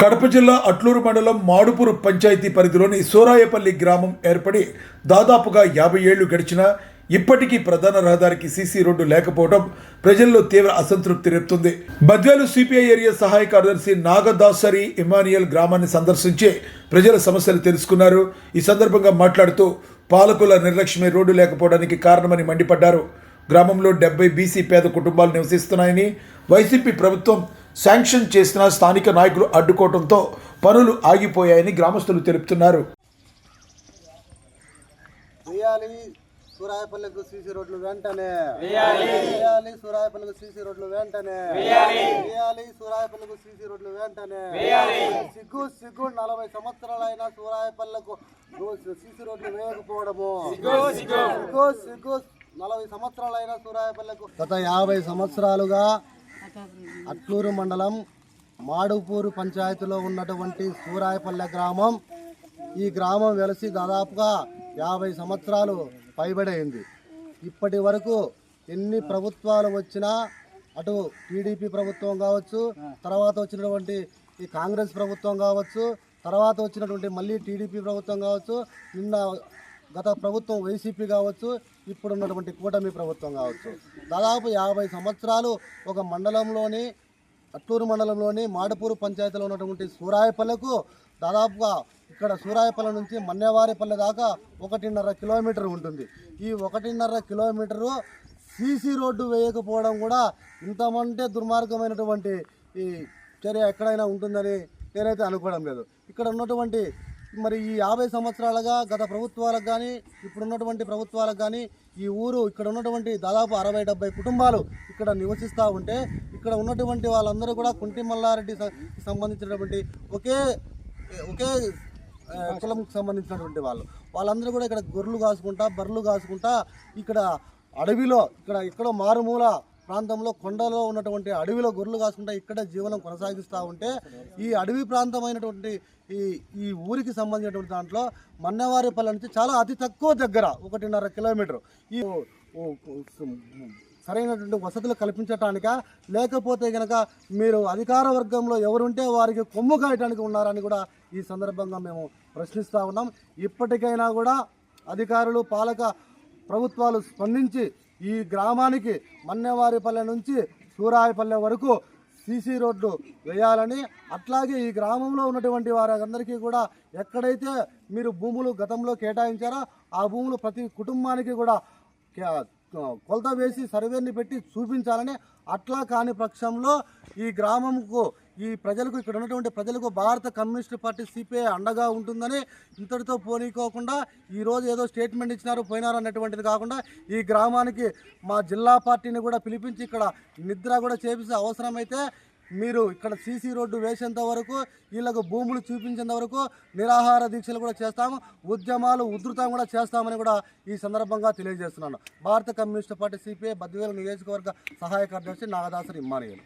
కడప జిల్లా అట్లూరు మండలం మాడుపూరు పంచాయతీ పరిధిలోని సూరాయపల్లి గ్రామం ఏర్పడి దాదాపుగా 50 ఏళ్లు గడిచినా ఇప్పటికీ ప్రధాన రహదారికి సీసీ రోడ్డు లేకపోవడం ప్రజల్లో తీవ్ర అసంతృప్తి రేపుతుంది. బద్వేలు సిపిఐ ఏరియా సహాయ కార్యదర్శి నాగదాసరి ఇమానియల్ గ్రామాన్ని సందర్శించి ప్రజల సమస్యలు తెలుసుకున్నారు. ఈ సందర్భంగా మాట్లాడుతూ పాలకుల నిర్లక్ష్యమే రోడ్డు లేకపోవడానికి కారణమని మండిపడ్డారు. గ్రామంలో 70 బీసీ పేద కుటుంబాలు నివసిస్తున్నాయని, వైసీపీ ప్రభుత్వం శాంక్షన్ చేసిన స్థానిక నాయకులు అడ్డుకోవడంతో పనులు ఆగిపోయాయని గ్రామస్తులు తెలుపుతున్నారు. సూరాయపల్లికి సీసీ రోడ్లు వెంటనే సూరాయపల్లికి సీసీ రోడ్లు వెంటనే సూరాయపల్లికి సీసీ రోడ్లు వెంటనే సిగ్గు 40 సంవత్సరాలైన సూరాయపల్లికు సీసీ రోడ్లు వేయకపోవడము సిగ్గు 40 సంవత్సరాలైన సూరాయపల్లికు గత 50 సంవత్సరాలుగా అట్లూరు మండలం మాడుపూరు పంచాయతీలో ఉన్నటువంటి సూరాయపల్లె గ్రామం, ఈ గ్రామం వెలిసి దాదాపుగా 50 సంవత్సరాలు పైబడైంది. ఇప్పటి వరకు ఎన్ని ప్రభుత్వాలు వచ్చినా, అటు టీడీపీ ప్రభుత్వం కావచ్చు, తర్వాత వచ్చినటువంటి ఈ కాంగ్రెస్ ప్రభుత్వం కావచ్చు, తర్వాత వచ్చినటువంటి మళ్ళీ టీడీపీ ప్రభుత్వం కావచ్చు, నిన్న గత ప్రభుత్వం వైసీపీ కావచ్చు, ఇప్పుడున్నటువంటి కూటమి ప్రభుత్వం కావచ్చు, దాదాపు 50 సంవత్సరాలు ఒక మండలంలోని అట్లూరు మండలంలోని మాడుపూరు పంచాయతీలో ఉన్నటువంటి సూరాయపల్లెకు దాదాపుగా ఇక్కడ సూరాయపల్లె నుంచి మన్నేవారిపల్లె దాకా 1.5 కిలోమీటర్ ఉంటుంది. ఈ 1.5 కిలోమీటరు సీసీ రోడ్డు వేయకపోవడం కూడా ఇంతమంటే దుర్మార్గమైనటువంటి ఈ చర్య ఎక్కడైనా ఉంటుందని నేనైతే అనుకోవడం లేదు. ఇక్కడ ఉన్నటువంటి మరి ఈ 50 సంవత్సరాలుగా గత ప్రభుత్వాలకు కానీ ఇప్పుడున్నటువంటి ప్రభుత్వాలకు కానీ ఈ ఊరు ఇక్కడ ఉన్నటువంటి దాదాపు 60-70 కుటుంబాలు ఇక్కడ నివసిస్తూ ఉంటే, ఇక్కడ ఉన్నటువంటి వాళ్ళందరూ కూడా కుంటి మల్లారెడ్డి సంబంధించినటువంటి ఒకే కులంకి సంబంధించినటువంటి వాళ్ళందరూ కూడా ఇక్కడ గొర్రెలు కాసుకుంటా, బర్రెలు కాసుకుంటా, ఇక్కడ అడవిలో ఎక్కడో మారుమూల ప్రాంతంలో కొండలో ఉన్నటువంటి అడవిలో గొర్రెలు కాసుకుంటా ఇక్కడే జీవనం కొనసాగిస్తూ ఉంటే, ఈ అడవి ప్రాంతమైనటువంటి ఈ ఊరికి సంబంధించినటువంటి దాంట్లో మన్నవారిపల్లె నుంచి చాలా అతి తక్కువ దగ్గర 1.5 కిలోమీటర్ ఈ సరైనటువంటి వసతులు కల్పించటానిక, లేకపోతే కనుక మీరు అధికార వర్గంలో ఎవరుంటే వారికి కొమ్ము కాయటానికి ఉన్నారని కూడా ఈ సందర్భంగా మేము ప్రశ్నిస్తూ ఉన్నాం. ఇప్పటికైనా కూడా అధికారులు, పాలక ప్రభుత్వాలు స్పందించి ఈ గ్రామానికి మన్నెవారిపల్లె నుంచి సూరాయపల్లె వరకు సీసీ రోడ్డు వేయాలని, అట్లాగే ఈ గ్రామంలో ఉన్నటువంటి వారందరికీ కూడా ఎక్కడైతే మీరు భూములు గతంలో కేటాయించారో ఆ భూములు ప్రతి కుటుంబానికి కూడా కొలత వేసి సర్వేని పెట్టి చూపించాలని, అట్లా కాని పక్షంలో ఈ గ్రామంకు, ఈ ప్రజలకు, ఇక్కడ ఉన్నటువంటి ప్రజలకు భారత కమ్యూనిస్ట్ పార్టీ సిపిఐ అండగా ఉంటుందని, ఇంతటితో పోనీకోకుండా ఈరోజు ఏదో స్టేట్మెంట్ ఇచ్చినారు పోయినారు అన్నటువంటిది కాకుండా ఈ గ్రామానికి మా జిల్లా పార్టీని కూడా పిలిపించి ఇక్కడ నిద్ర కూడా చేపిస్తే, అవసరమైతే మీరు ఇక్కడ సీసీ రోడ్డు వేసేంత వరకు, వీళ్ళకు భూములు చూపించేంత వరకు నిరాహార దీక్షలు కూడా చేస్తాము, ఉద్యమాలు ఉధృతం కూడా చేస్తామని కూడా ఈ సందర్భంగా తెలియజేస్తున్నాను. భారత కమ్యూనిస్ట్ పార్టీ సిపిఐ బద్వేలు నియోజకవర్గ సహాయ కార్యదర్శి నాగదాసరి ఇమ్మానియల్.